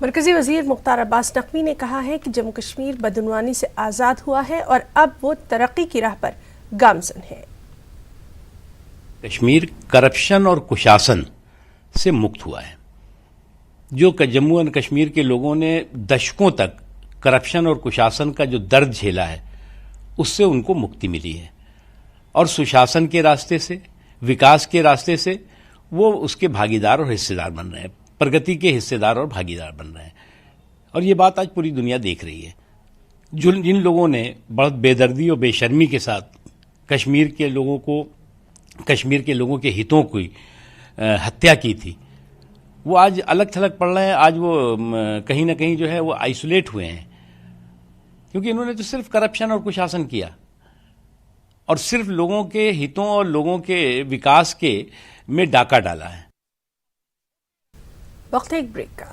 मरकजी वजीर मुख्तार अब्बास नकवी ने कहा है कि जम्मू कश्मीर बदनवानी से आज़ाद हुआ है और अब वो तरक्की की राह पर गामजन है। कश्मीर करप्शन और कुशासन से मुक्त हुआ है। जो जम्मू एंड कश्मीर के लोगों ने दशकों तक करप्शन और कुशासन का जो दर्द झेला है, उससे उनको मुक्ति मिली है और सुशासन के रास्ते से, विकास के रास्ते से वो उसके भागीदार और हिस्सेदार बन रहे हैं, प्रगति के हिस्सेदार और भागीदार बन रहे हैं। और ये बात आज पूरी दुनिया देख रही है। जिन लोगों ने बहुत बेदर्दी और बेशर्मी के साथ कश्मीर के लोगों के हितों की हत्या की थी, वो आज अलग थलग पड़ रहे हैं। आज वो कहीं ना कहीं जो है वो आइसोलेट हुए हैं, क्योंकि इन्होंने तो सिर्फ करप्शन और कुशासन किया और सिर्फ लोगों के हितों और लोगों के विकास के में डाका डाला है। वक्त है एक ब्रेक का।